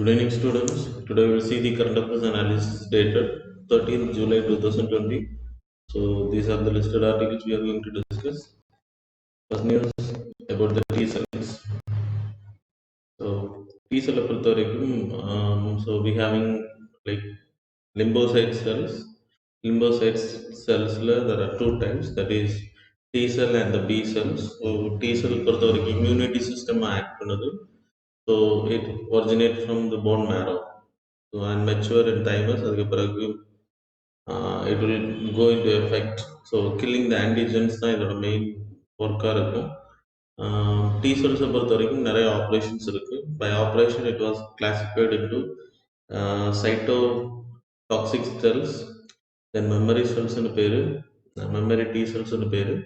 Good evening, students. Today we will see the current affairs analysis dated 13th July 2020. So these are the listed articles we are going to discuss. First news about the T cells. So T cell so we having like lymphocyte cells. Lymphocyte cells there are two types, that is T cell and the B cells. So T cell immunity system act another. So it originates from the bone marrow. So and mature in thymus, it will go into effect. So killing the antigens தான் இதோட main ஒர்க்காக இருக்கும். T cells பொறுத்த வரைக்கும் நிறைய operations இருக்கு. By operation it was classified into cytotoxic cells, then memory cells னு பேரு, memory T cells னு பேரு,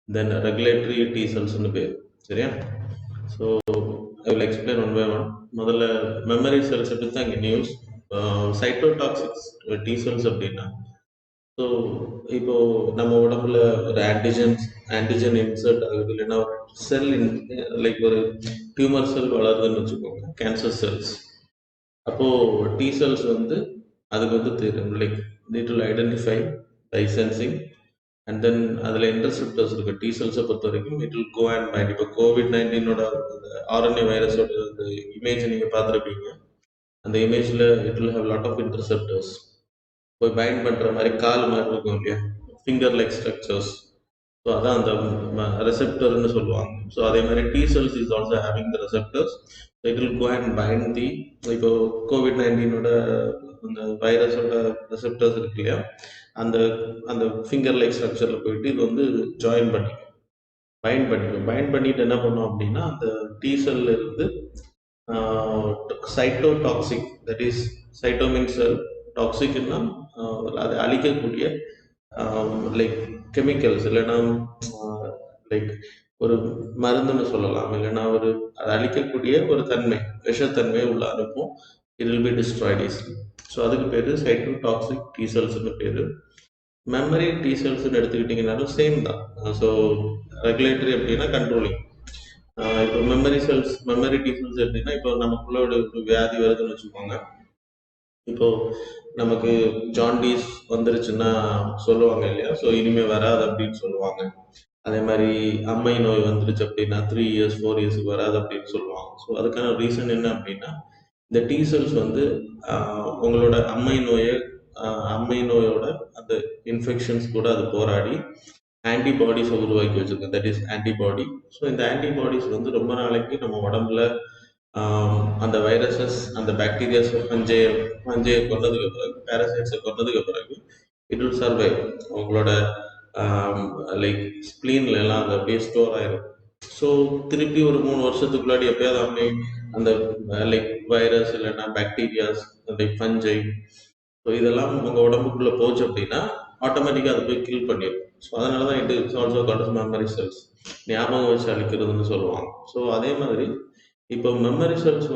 then regulatory T cells னு பேரு. சரியா? So I will explain one by one. முதல்ல memory cells பற்றி தான் இங்கே நியூஸ். சைட்டோடாக்சிக்ஸ் T cells அப்படின்னா, ஸோ இப்போ நம்ம உடம்புல ஒரு ஆன்டிஜன் இன்சர்ட் ஆகுது, இல்லைன்னா ஒரு செல் லைக் ஒரு டியூமர் செல் வளருதுன்னு வச்சுக்கோங்க, கேன்சர் செல்ஸ். அப்போ T cells அதுக்கு தெரியும், like need to identify by sensing, and then அதில் இன்டர்செப்டர்ஸ் இருக்கு. T cells பொறுத்த வரைக்கும் it will go and bind. இப்போ COVID-19 RNA வைரஸோட இமேஜ் நீங்கள் பார்த்துருப்பீங்க. அந்த இமேஜில் it will have lot of interceptors. போய் பைண்ட் பண்ணுற மாதிரி கால் மாதிரி இருக்கும் இல்லையா, ஃபிங்கர் லைக் ஸ்ட்ரக்சர்ஸ். ஸோ அதான் அந்த ரெசெப்டர்னு சொல்லுவாங்க. ஸோ அதே மாதிரி T cells is also having the receptors. It will go and bind the, இப்போ COVID-19 அந்த வைரஸோட ரெசெப்டர்ஸ் இருக்கு இல்லையா, அந்த அந்த ஃபிங்கர் லைக் ஸ்ட்ரக்சரில் போயிட்டு இது ஜாயின் பண்ணிக்கும், பைண்ட் பண்ணிட்டு என்ன பண்ணோம் அப்படின்னா, அந்த T cell இருந்து சைட்டோடாக்சிக், தட் இஸ் சைட்டோ மீன்ஸ் செல், டாக்ஸிக்னா அதை அழிக்கக்கூடிய லைக் கெமிக்கல்ஸ், இல்லைன்னா லைக் ஒரு மருந்துன்னு சொல்லலாம், இல்லைன்னா அதை அழிக்கக்கூடிய ஒரு தன்மை, விஷத்தன்மை உள்ள அனுப்பும். It will be destroyed easily. So அதுக்கு பேர் சைட்டோடாக்சிக் T cellsனு பேர். மெமரி T cellsனு எடுத்துக்கிட்டிங்கனாலும் சேம் தான். ஸோ ரெகுலேட்டரி அப்படின்னா கண்ட்ரோலிங். இப்போ மெமரி T cells எப்படின்னா, இப்போ நமக்குள்ள ஒரு வியாதி வருதுன்னு வச்சுக்கோங்க. இப்போ நமக்கு ஜாண்டிஸ் வந்துருச்சுன்னா சொல்லுவாங்க இல்லையா, ஸோ இனிமே வராது அப்படின்னு சொல்லுவாங்க. அதே மாதிரி அம்மை நோய் வந்துருச்சு அப்படின்னா 3 years 4 yearsக்கு வராது அப்படின்னு சொல்லுவாங்க. ஸோ அதுக்கான ரீசன் என்ன அப்படின்னா, இந்த T cells உங்களோட அம்மை நோயோட அந்த இன்ஃபெக்ஷன்ஸ் கூட அது போராடி ஆன்டிபாடிஸை உருவாக்கி வச்சிருக்கோம், தட் இஸ் ஆன்டிபாடி. ஸோ இந்த ஆன்டிபாடிஸ் ரொம்ப நாளைக்கு நம்ம உடம்புல அந்த வைரஸஸ், அந்த பாக்டீரியாஸ், பஞ்சையை கொண்டதுக்கு பிறகு, பேரசைட்ஸை கொண்டதுக்கு பிறகு இட் வில் சர்வைவ். உங்களோட லைக் ஸ்பிளீன்ல எல்லாம் அது அப்படியே ஸ்டோர் ஆயிரும். ஸோ திருப்பி ஒரு 3 வருஷத்துக்குள்ளாடி எப்பயாவது அந்த லைக் வைரஸ் இல்லைன்னா பாக்டீரியாஸ், லைக் பஞ்சை, ஸோ இதெல்லாம் உங்கள் உடம்புக்குள்ளே போச்சு அப்படின்னா ஆட்டோமேட்டிக்காக அதை போய் கில் பண்ணிடும். ஸோ அதனால தான் it is also called memory cells, ஞாபகம் வச்சு அழிக்கிறதுன்னு சொல்லுவாங்க. ஸோ அதே மாதிரி இப்போ மெமரி செல்ஸ்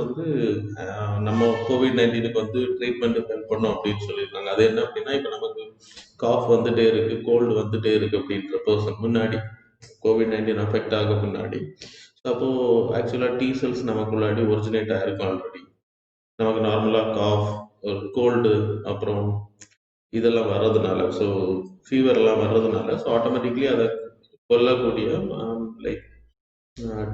நம்ம COVID-19க்கு ட்ரீட்மெண்ட் ஹெல்ப் பண்ணோம் அப்படின்னு சொல்லியிருக்காங்க. அது என்ன அப்படின்னா, இப்போ நமக்கு காஃப் வந்துட்டே இருக்கு, கோல்டு வந்துட்டே இருக்கு அப்படின்ற பர்சன் முன்னாடி, COVID-19 அஃபெக்ட் ஆக முன்னாடி, அப்போ ஆக்சுவலாக T cells நமக்குள்ளாடி ஒரிஜினேட் ஆயிருக்கும் ஆல்ரெடி. நமக்கு நார்மலாக காஃப், ஒரு கோல்டு, அப்புறம் இதெல்லாம் வர்றதுனால, ஸோ ஃபீவர்லாம் வர்றதுனால, ஸோ ஆட்டோமேட்டிக்லி அதை கொல்லக்கூடிய like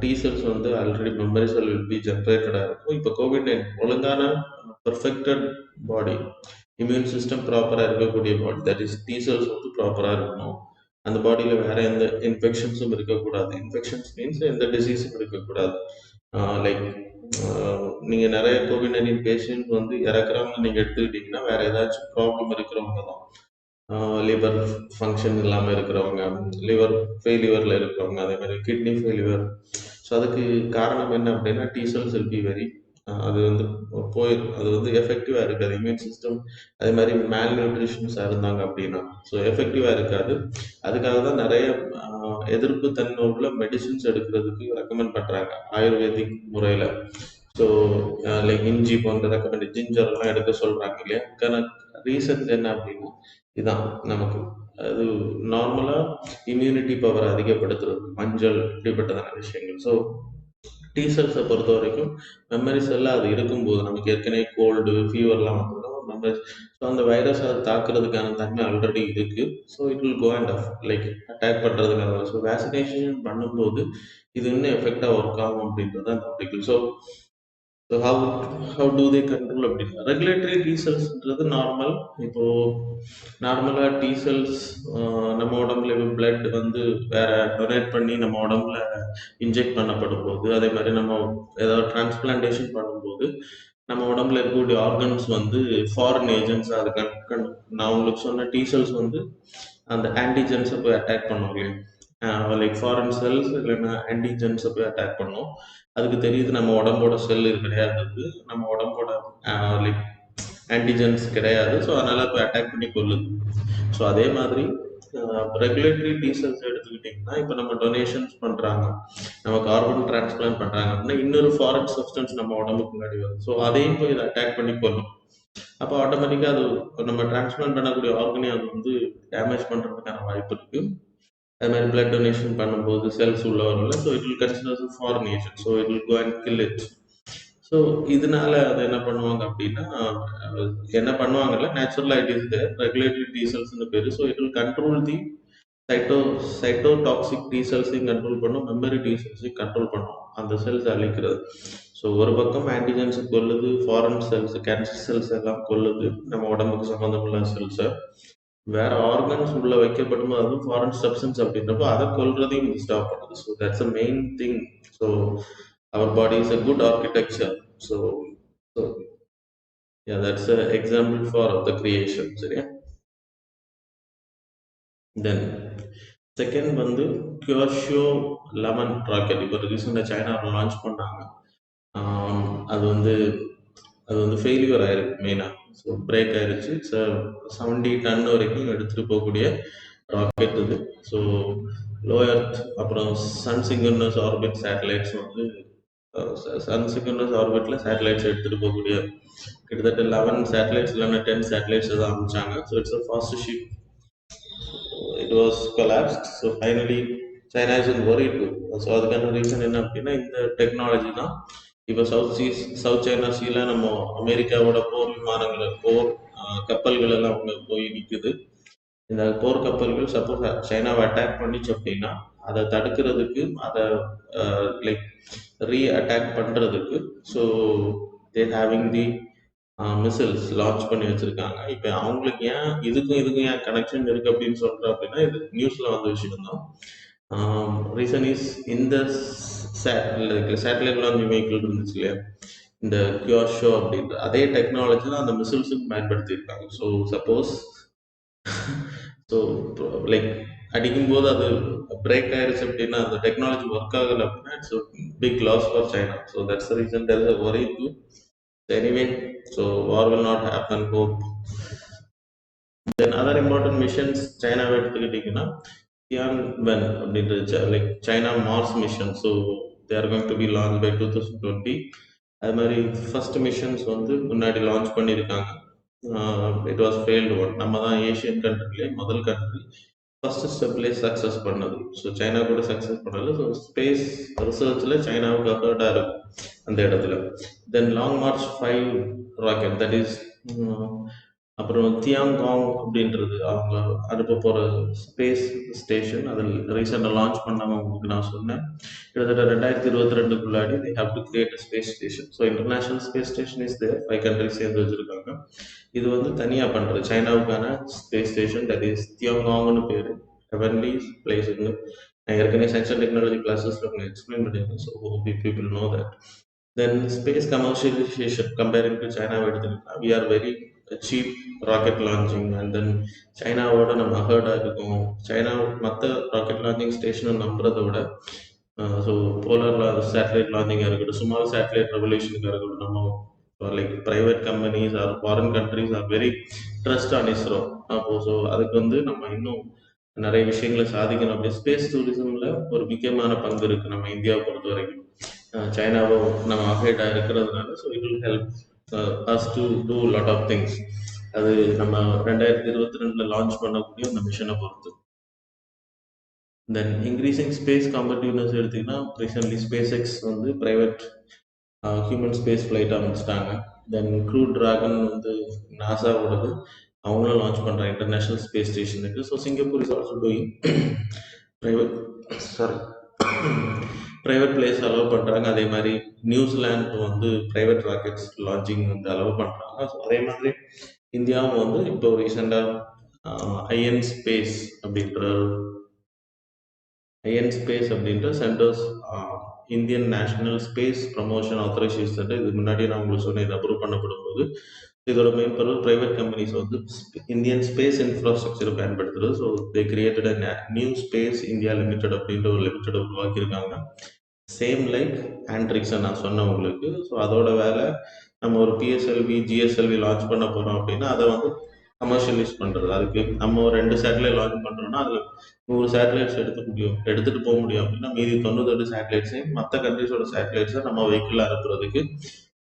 T cells already memory cell will be ஜென்ரேட்டடாக இருக்கும். இப்போ COVID-19 ஒழுங்கான பெர்ஃபெக்டட் பாடி, இம்யூன் சிஸ்டம் ப்ராப்பராக இருக்கக்கூடிய பாடி, தட் இஸ் T cells ப்ராப்பராக இருக்கணும். அந்த பாடியில் வேற எந்த இன்ஃபெக்ஷன்ஸும் இருக்கக்கூடாது. இன்ஃபெக்ஷன்ஸ் மீன்ஸ் எந்த டிசீஸும் இருக்கக்கூடாது. லைக் நீங்கள் நிறைய COVID-19 பேஷண்ட் இறக்குறவங்க நீங்கள் எடுத்துக்கிட்டிங்கன்னா வேற ஏதாச்சும் ப்ராப்ளம் இருக்கிறவங்க தான். லிவர் ஃபங்க்ஷன் இல்லாமல் இருக்கிறவங்க, லிவர் ஃபெயிலியரில் இருக்கிறவங்க, அதே மாதிரி கிட்னி ஃபெயிலியர். ஸோ அதுக்கு காரணம் என்ன அப்படின்னா, T cells will be very அது போயிடும், அது எஃபெக்டிவாக இருக்காது இம்யூன் சிஸ்டம். அதே மாதிரி மேல் நியூட்ரிஷன்ஸாக இருந்தாங்க அப்படின்னா ஸோ எஃபெக்டிவாக இருக்காது. அதுக்காக தான் நிறைய எதிர்ப்பு தன்மை உள்ள மெடிசின்ஸ் எடுக்கிறதுக்கு ரெக்கமெண்ட் பண்ணுறாங்க ஆயுர்வேதிக் முறையில். ஸோ லைக் இஞ்சி போன்ற ரெக்கமெண்ட், ஜிஞ்சர்லாம் எடுக்க சொல்கிறாங்க இல்லையா. அதுக்கான ரீசன்ஸ் என்ன அப்படின்னா இதான், நமக்கு அது நார்மலாக இம்யூனிட்டி பவர் அதிகப்படுத்துறது, மஞ்சள் இப்படிப்பட்டதான விஷயங்கள். ஸோ டி செல்ஸை பொறுத்த வரைக்கும் மெமரி செல்ல அது இருக்கும்போது நமக்கு ஏற்கனவே கோல்டு ஃபீவர்லாம் வந்ததுன்னா மெமரி, ஸோ அந்த வைரஸ் அதை தாக்குறதுக்கான தன்மை ஆல்ரெடி இருக்கு. So it will go and like attack பண்ணுறதுக்கான, ஸோ வேக்சினேஷன் பண்ணும்போது இது இன்னும் எஃபெக்டாக ஒர்க் ஆகும் அப்படின்றது அந்த article. So how do they control அப்படின்னா ரெகுலேட்டரி டி செல்ஸ்ன்றது நார்மல். இப்போ நார்மலாக டி செல்ஸ் நம்ம உடம்புல பிளட் வந்து வேற டொனேட் பண்ணி நம்ம உடம்புல இன்ஜெக்ட் பண்ணப்படும் போது, அதே மாதிரி நம்ம ஏதாவது டிரான்ஸ்பிளான்டேஷன் பண்ணும்போது நம்ம உடம்புல இருக்கக்கூடிய ஆர்கன்ஸ் வந்து ஃபாரின் ஏஜென்ட்ஸ் அது நான் உங்களுக்கு சொன்ன டி செல்ஸ் வந்து அந்த ஆன்டிஜென்ஸை போய் அட்டாக் பண்ணும் இல்லையா, லைக் ஃபாரின் செல்ஸ் இல்லைன்னா ஆன்டிஜென்ஸை போய் அட்டாக் பண்ணும். அதுக்கு தெரியுது நம்ம உடம்போட செல் கிடையாது, நம்ம உடம்போட லைக் ஆன்டிஜென்ஸ் கிடையாது, ஸோ அதனால போய் அட்டாக் பண்ணி கொள்ளுது. ஸோ அதே மாதிரி ரெகுலேட்டரி டி செல்ஸ் எடுத்துக்கிட்டிங்கன்னா இப்போ நம்ம டொனேஷன்ஸ் பண்ணுறாங்க, நம்ம கார்பன் டிரான்ஸ்பிளான்ட் பண்ணுறாங்க அப்படின்னா இன்னொரு ஃபாரின் சப்ஸ்டன்ஸ் நம்ம உடம்புக்கு முன்னாடி வருது, ஸோ அதையும் போய் இதை அட்டாக் பண்ணி கொள்ளும். அப்போ ஆட்டோமேட்டிக்காக அது நம்ம டிரான்ஸ்பிளான்ட் பண்ணக்கூடிய ஆர்கனே அது வந்து டேமேஜ் பண்ணுறதுக்கான வாய்ப்பு இருக்குது. அது மாதிரி பிளட் டொனேஷன் பண்ணும்போது செல்ஸ் உள்ள வரல, so it will consider foreign agent, so it will go and kill it. So இதனால அதை என்ன பண்ணுவாங்க அப்படின்னா, என்ன பண்ணுவாங்கல்ல, நேச்சுரலாக it is there regulatory T செல்ஸ்னு பேர். So it will control the cyto cytotoxic T செல்ஸையும் கண்ட்ரோல் பண்ணும், மெமரி டி செல்ஸையும் கண்ட்ரோல் பண்ணும், அந்த செல்ஸ் அழிக்கிறது. ஸோ ஒரு பக்கம் ஆன்டிஜென்ஸை கொல்லுது, ஃபாரின் செல்ஸ் கேன்சர் செல்ஸ் எல்லாம் கொல்லுது, நம்ம உடம்புக்கு சம்மந்தமுள்ள செல்ஸை. வேற ஆர்கன்ஸ் உள்ள வைக்கப்படும் போது அதுவும் ஃபாரின் சப்ஸ்டன்ஸ் அப்படின்றப்போ அதை கொல்றதையும் ஸ்டாப் பண்ணுது. So that's a main thing. So அவர் body is a good architecture. So so that's a example for the creation. சரியா? தென் செகண்ட் வந்து கியோஷியோ லெமன் ராக்கெட். இப்போ ரீசெண்டாக சைனாவில் லான்ச் பண்ணாங்க. அது வந்து ஃபெயிலியர் ஆயிருக்கு மெயினாக. ஸோ பிரேக் ஆயிருச்சு. இட்ஸ் 70 டன் வரைக்கும் எடுத்துகிட்டு போகக்கூடிய ராக்கெட் இது. ஸோ லோ எர்த் அப்புறம் சன் சிங்கர்னஸ் ஆர்பிட் சேட்டலைட்ஸ் வந்து சன் சிங்கர்னஸ் ஆர்பிட்டில் சேட்டலைட்ஸ் எடுத்துகிட்டு போகக்கூடிய கிட்டத்தட்ட 11 சேட்டலைட்ஸ் இல்லைன்னா 10 சேட்டலைட்ஸ் தான் அமைச்சாங்க. So it's a fast ship. It was collapsed. So finally China is in worried too. ஸோ அதுக்கான ரீசன் என்ன அப்படின்னா இந்த டெக்னாலஜி தான். இப்போ சவுத் சைனா சீல நம்ம அமெரிக்காவோட போர் விமானங்கள், போர் கப்பல்கள் எல்லாம் அங்கே போய் நிற்குது. இந்த போர் கப்பல்கள் சப்போஸ் சைனாவை அட்டாக் பண்ணிச்சு அப்படின்னா அதை தடுக்கிறதுக்கு, அதை லைக் ரீ அட்டாக் பண்ணுறதுக்கு, so they're having the missiles launch பண்ணி வச்சிருக்காங்க. இப்போ அவங்களுக்கு ஏன் இதுக்கும் ஏன் கனெக்ஷன் இருக்கு அப்படின்னு சொல்றேன் அப்படின்னா, இது நியூஸ்ல வந்த விஷயம் தான். ரீசன் இஸ் இந்த சேட்டலைட் லான்ச் வெஹிக்கிள் இருந்துச்சு இல்லையா, இந்த கியூர் ஷோ அப்படின்ற அதே டெக்னாலஜி தான் அந்த மிசில்ஸுக்கு பயன்படுத்தியிருக்காங்க. ஸோ சப்போஸ் ஸோ லைக் அடிக்கும்போது அது பிரேக் ஆயிருச்சு அப்படின்னா, அந்த டெக்னாலஜி ஒர்க் ஆகலை அப்படின்னா it's big loss for China. So that's reason there is a worry too. Anyway, so war will not happen, hope. Then other important missions China எடுத்துக்கிட்டீங்கன்னா Tianwen அப்படின்றது like China Mars mission. So they are going to be launch by 2020. அது மாதிரி first missions வந்து முன்னாடி launch பண்ணியிருக்காங்க. It was failed one. நம்ம தான் Asian கண்ட்ரிலே முதல் கண்ட்ரி ஃபர்ஸ்ட் ஸ்டெப்லேயே சக்ஸஸ் பண்ணது. ஸோ சைனா கூட சக்ஸஸ் பண்ணது. ஸோ ஸ்பேஸ் ரிசர்ச்சில் சைனாவுக்கு அஃபர்டாக இருக்கும் அந்த இடத்துல. Then long march 5 rocket, that is அப்புறம் தியாங்காங் அப்படின்றது அவங்க அனுப்ப போகிற ஸ்பேஸ் ஸ்டேஷன். அதில் ரீசெண்டாக லான்ச் பண்ணாங்க. உங்களுக்கு நான் சொன்னேன் கிட்டத்தட்ட 2022 they have to create a space station. So International Space Station is there. 5 countries சேர்ந்து வச்சுருக்காங்க. இது வந்து தனியாக பண்ணுறது சைனாவுக்கான ஸ்பேஸ் ஸ்டேஷன், தட் இஸ் தியாங்காங்னு பேர். ஹெவன்லி பிளேஸ்ன்னு நான் ஏற்கனவே சயின்ஸ் அண்ட் டெக்னாலஜி கிளாஸஸில் உங்களுக்கு எக்ஸ்பிளைன் பண்ணியிருக்கேன். So people know that. Then space commercialization comparing to China, we are very cheap rocket launching, and then சைனாவோட நம்ம அஹர்டாக இருக்கும். சைனா மற்ற ராக்கெட் லான்ச்சிங் ஸ்டேஷனை நம்புறதை விட ஸோ போலார் சேட்டலைட் லான்ச்சிங்காக இருக்கட்டும், ஸ்மால் சேட்டலைட் ரெவல்யூஷனுக்காக இருக்கட்டும், நம்ம like private companies are foreign countries are very trust on ISRO. அப்போ ஸோ அதுக்கு வந்து நம்ம இன்னும் நிறைய விஷயங்களை சாதிக்கணும். அப்படி ஸ்பேஸ் டூரிசமில் ஒரு முக்கியமான பங்கு இருக்குது நம்ம இந்தியாவை பொறுத்த வரைக்கும். சைனாவை நம்ம அஃபேட்டாக இருக்கிறதுனால so it will help us to do lot of things. அது நம்ம 2022 லான்ச் பண்ணக்கூடிய அந்த மிஷனை பொறுத்து. தென் இன்க்ரீசிங் ஸ்பேஸ் காம்படிட்டிவ்னஸ் எடுத்தீங்கன்னா ரீசென்ட்லி ஸ்பேஸ் எக்ஸ் வந்து ப்ரைவேட் ஹியூமன் ஸ்பேஸ் ஃப்ளைட் அமைச்சிட்டாங்க. தென் க்ரூ டிராகன் வந்து நாசாவோடது, அவங்களும் லான்ச் பண்ணுறாங்க இன்டர்நேஷ்னல் ஸ்பேஸ் ஸ்டேஷனுக்கு. So Singapore is also doing private sorry private place allow பண்ணுறாங்க. அதே மாதிரி நியூசிலாந்து வந்து ப்ரைவேட் ராக்கெட்ஸ் லான்ச்சிங் வந்து அலோவ் பண்ணுறாங்க. ஸோ அதே மாதிரி இந்தியாவும் வந்து இப்போ ரீசெண்டாக ஐஎன் ஸ்பேஸ் அப்படின்ற centres Indian national space promotion authorisation centre, இது முன்னாடி நான் உங்களுக்கு சொன்னேன், இது அப்ரூவ் பண்ணப்படும் போது இதோட மெயின் பர்பஸ் பிரைவேட் கம்பெனிஸ் வந்து இந்தியன் ஸ்பேஸ் இன்ஃப்ராஸ்ட்ரக்சரை பயன்படுத்துறது. So they created a new space India limited அப்படின்ற ஒரு லிமிடெட் உருவாக்கியிருக்காங்க. சேம் லைக் ஆண்ட்ரிக்ஸை நான் சொன்னேன் உங்களுக்கு. ஸோ அதோட வேலை நம்ம ஒரு பிஎஸ்எல்வி ஜிஎஸ்எல்வி லான்ச் பண்ண போகிறோம் அப்படின்னா அதை வந்து கமர்ஷியலைஸ் பண்ணுறது. அதுக்கு நம்ம ஒரு 2 சேட்டலைட் லான்ச் பண்ணுறோம்னா அதில் 100 சேட்டலைட்ஸ் எடுத்துகிட்டு போக முடியும் அப்படின்னா மீதி 98 சேட்டலைட்ஸையும் மற்ற கண்ட்ரிஸோட சேட்டலைட்ஸை நம்ம வெஹிக்கிள் அனுப்புறதுக்கு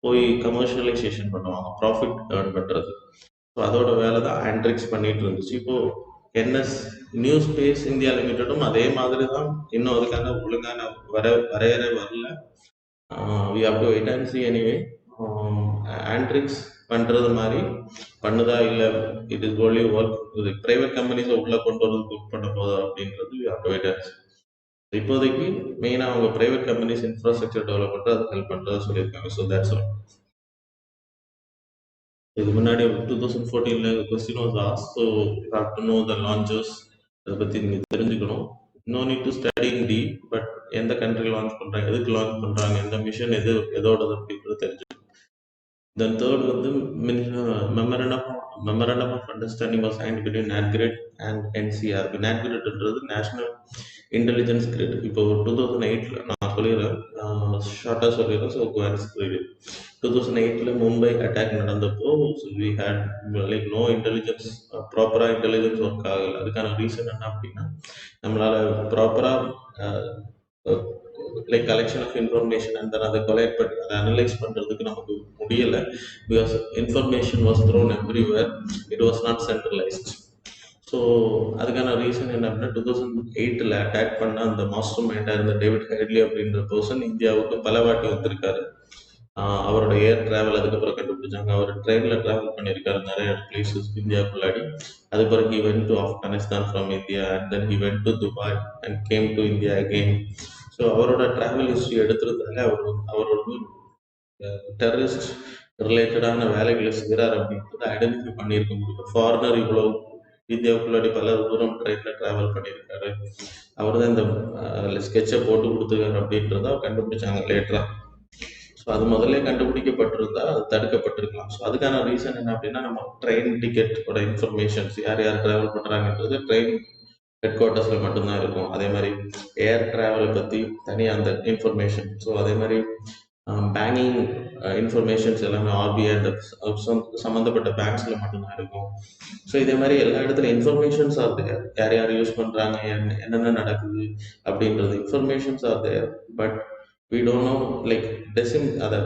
போய் கமர்ஷியலைசேஷன் பண்ணுவாங்க, ப்ராஃபிட் ஏர்ன் பண்ணுறது. ஸோ அதோட வேலை தான் ஆண்ட்ரிக்ஸ் பண்ணிட்டு இருந்துச்சு. இப்போது என்எஸ் நியூ ஸ்பேஸ் இந்தியா லிமிடெடும் அதே மாதிரி தான், இன்னும் அதுக்கான ஒழுங்கான வரையறை வரல. We have to wait and see anyway. Antrix பண்ணுறது மாதிரி பண்ணுதா இல்லை it is only work private கம்பெனிஸை உள்ளே கொண்டு வரது புக் பண்ண போதா அப்படின்றது we have to wait and see. இப்போதைக்கு மெயினாக அவங்க ப்ரைவேட் கம்பெனிஸ் இன்ஃப்ராஸ்ட்ரக்சர் டெவலப் பண்ணுறது அதை ஹெல்ப் பண்ணுறதா சொல்லியிருக்காங்க. So that's all. இதுக்கு முன்னாடி 2014 question was ask, so you have to know the launches, அதை பற்றி நீங்கள் தெரிஞ்சுக்கணும். நோ நீட் டு ஸ்டடிங் டி, பட் எந்த கண்ட்ரி லான்ச் பண்ணுறாங்க, எதுக்கு லான்ச் பண்ணுறாங்க, எந்த மிஷன் எதோடது அப்படின்றது தெரிஞ்சுக்கணும். தென் தேர்ட் வந்து memorandum of understanding was signed between NAGERCOIL and NCRB. NAGERCOIல்ன்றது நேஷனல் இன்டெலிஜென்ஸ் கிரிட். இப்போ 2008 நான் சொல்லிடுறேன், ஷார்ட்டாக சொல்லிடுறேன். ஸோ 2008 மும்பை அட்டாக் நடந்தப்போ we had like no intelligence, ப்ராப்பராக இன்டெலிஜென்ஸ் ஒர்க் ஆகலை. அதுக்கான ரீசன் என்ன அப்படின்னா நம்மளால ப்ராப்பராக like collection of information and அதை கொலெக்ட் பண்ணி அதை அனலைஸ் பண்ணுறதுக்கு நமக்கு முடியலை. Because information was thrown everywhere, it was not centralised. So அதுக்கான ரீசன் என்ன அப்படின்னா 2008 அட்டாக் பண்ண அந்த மாஸ்டர் மைண்டாக இருந்த டேவிட் ஹெட்லி அப்படின்ற பர்சன் இந்தியாவுக்கு பல வாட்டி வந்திருக்காரு. அவரோட ஏர் டிராவல் அதுக்கப்புறம் கண்டுபிடிச்சாங்க. அவர் ட்ரெயினில் ட்ராவல் பண்ணியிருக்காரு நிறைய பிளேசஸ் இந்தியாவுக்குள்ளாடி. அது பிறகு he went to Afghanistan from India and then he went to Dubai and came to India again. So அவரோட டிராவல் ஹிஸ்ட்ரி எடுத்துருந்தாங்க. அவர் வந்து டெரரிஸ்ட் ரிலேட்டடான வேலைகளை செய்கிறார் அப்படின்றத ஐடென்டிஃபை பண்ணியிருக்க முடியும். ஃபாரினர் இவ்வளோ இந்தியாவுக்குள்ளாடி பல தூரம் ட்ரெயினில் ட்ராவல் பண்ணியிருக்காரு, அவர் தான் இந்த ஸ்கெட்சை போட்டு கொடுத்துருக்காரு அப்படின்றத கண்டுபிடிச்சாங்க லேட்டராக. ஸோ அது முதல்ல கண்டுபிடிக்கப்பட்டிருந்தா அது தடுக்கப்பட்டிருக்கலாம். ஸோ அதுக்கான ரீசன் என்ன அப்படின்னா நம்ம ட்ரெயின் டிக்கெட்டோட இன்ஃபர்மேஷன்ஸ் யார் யார் ட்ராவல் பண்ணுறாங்கன்றது ட்ரெயின் ஹெட் குவார்ட்டர்ஸில் மட்டும்தான் இருக்கும். அதே மாதிரி ஏர் ட்ராவலை பற்றி தனியாக அந்த இன்ஃபர்மேஷன். ஸோ அதே மாதிரி பேங்கிங் இன்ஃபர்மேஷன்ஸ் எல்லாமே ஆர்பிஐ அந்த சம்மந்தப்பட்ட பேங்க்ஸில் மட்டும்தான் இருக்கும். ஸோ இதே மாதிரி எல்லா இடத்துல இன்ஃபர்மேஷன்ஸ் ஆர் தேர், யார் யார் யூஸ் பண்ணுறாங்க, என்னென்ன நடக்குது அப்படின்றது informations are there. But we don't know like அதை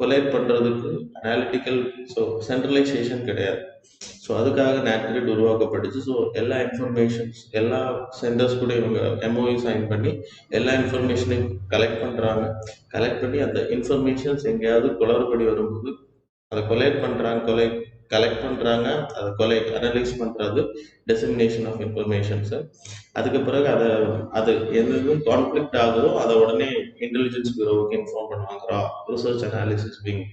கொலேட் பண்ணுறதுக்கு அனாலிட்டிக்கல் ஸோ சென்ட்ரலைசேஷன் கிடையாது. ஸோ அதுக்காக NAGERCOIL உருவாக்கப்பட்டுச்சு. ஸோ எல்லா இன்ஃபர்மேஷன்ஸ் எல்லா சென்டர்ஸ் கூட இவங்க MOU சைன் பண்ணி எல்லா இன்ஃபர்மேஷனையும் கலெக்ட் பண்ணுறாங்க. கலெக்ட் பண்ணி அந்த இன்ஃபர்மேஷன்ஸ் எங்கேயாவது குளறுபடி வரும்போது அதை கலெக்ட் பண்ணுறாங்க, அதை அனலைஸ் பண்ணுறது, டெசிமினேஷன் ஆஃப் இன்ஃபர்மேஷன்ஸை. அதுக்கு பிறகு அது எதுவும் கான்ஃப்ளிக்ட் ஆகுதோ அதை உடனே இன்டெலிஜென்ஸ் பியூரோவுக்கு இன்ஃபார்ம் பண்ணுவாங்க. ரிசர்ச் அனாலிசிஸ் விங்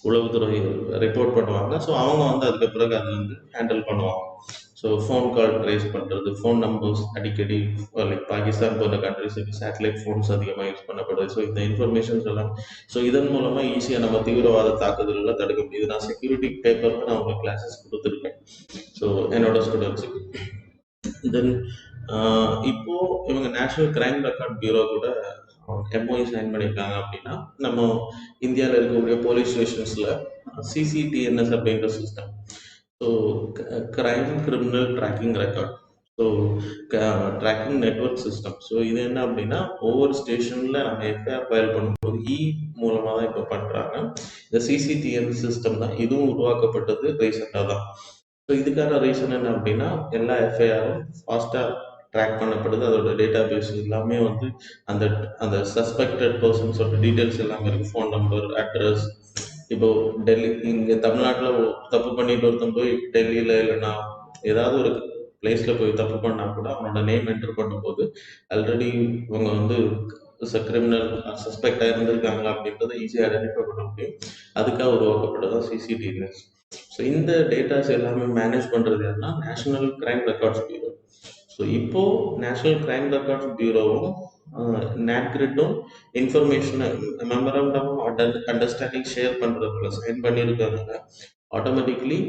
உளவுத்துறை ரிப்போர்ட் பண்ணுவாங்க. ஸோ அவங்க வந்து அதுக்கு பிறகு அதை வந்து ஹேண்டில் பண்ணுவாங்க. ஸோ ஃபோன் கால் ட்ரேஸ் பண்ணுறது, ஃபோன் நம்பர்ஸ் அடிக்கடி லைக் பாகிஸ்தான் போன்ற கண்ட்ரிஸுக்கு சேட்டலைட் ஃபோன்ஸ் அதிகமாக யூஸ் பண்ணப்படுது. ஸோ இந்த இன்ஃபர்மேஷன்ஸ் எல்லாம் இதன் மூலமாக ஈஸியாக நம்ம தீவிரவாத தாக்குதல்களை தடுக்க முடியுது. நான் செக்யூரிட்டி பேப்பரில் நான் உங்களுக்கு கிளாஸஸ் கொடுத்துருக்கேன் ஸோ என்னோட ஸ்டூடெண்ட்ஸுக்கு. தென் இப்போ இவங்க நேஷனல் கிரைம் ரெக்கார்ட் பியூரோ கூட MOU சைன் பண்ணியிருக்காங்க. அப்படின்னா நம்ம இந்தியாவில் இருக்கக்கூடிய போலீஸ் ஸ்டேஷன்ஸில் CCTNS அப்படின்ற system, so crime criminal tracking record, so tracking network system. So இது என்ன அப்படின்னா ஒவ்வொரு ஸ்டேஷனில் நம்ம எஃப்ஐஆர் ஃபைல் பண்ணும்போது மூலமாக தான் இப்போ பண்ணுறாங்க. இந்த CCTNS சிஸ்டம் தான் இதுவும் உருவாக்கப்பட்டது ரீசெண்டாக தான். ஸோ இதுக்கான ரீசன் என்ன அப்படின்னா எல்லா எஃப்ஐஆரும் ஃபாஸ்ட்டாக ட்ராக் பண்ணப்படுது. அதோட டேட்டாபேஸ் எல்லாமே வந்து அந்த அந்த சஸ்பெக்டட் பர்சன்ஸோட டீட்டெயில்ஸ் எல்லாமே இருக்கு. Phone number, address. இப்போ டெல்லி இங்கே தமிழ்நாட்டில் தப்பு பண்ணிட்டு ஒருத்தன் போய் டெல்லியில் இல்லைன்னா ஏதாவது ஒரு பிளேஸில் போய் தப்பு பண்ணா கூட அவனோட நேம் என்டர் பண்ணும்போது ஆல்ரெடி இவங்க வந்து கிரிமினல் சஸ்பெக்டாக இருந்திருக்காங்களா அப்படின்றத ஈஸியாக ஐடென்டிஃபை பண்ண முடியும். அதுக்காக உருவாக்கப்பட்டதான் சிசிடிவி. ஸோ இந்த டேட்டாஸ் எல்லாமே மேனேஜ் பண்ணுறது யாருன்னா national crime records bureau. So இப்போ நேஷனல் கிரைம் ரெக்கார்ட்ஸ் பியூரோவும் நாட்கிரிட்டும் இன்ஃபர்மேஷனை மெமரண்டம் அண்டர்ஸ்டாண்டிங் ஷேர் பண்ணுறதுல சைன் பண்ணியிருக்காங்க. ஆட்டோமேட்டிக்லி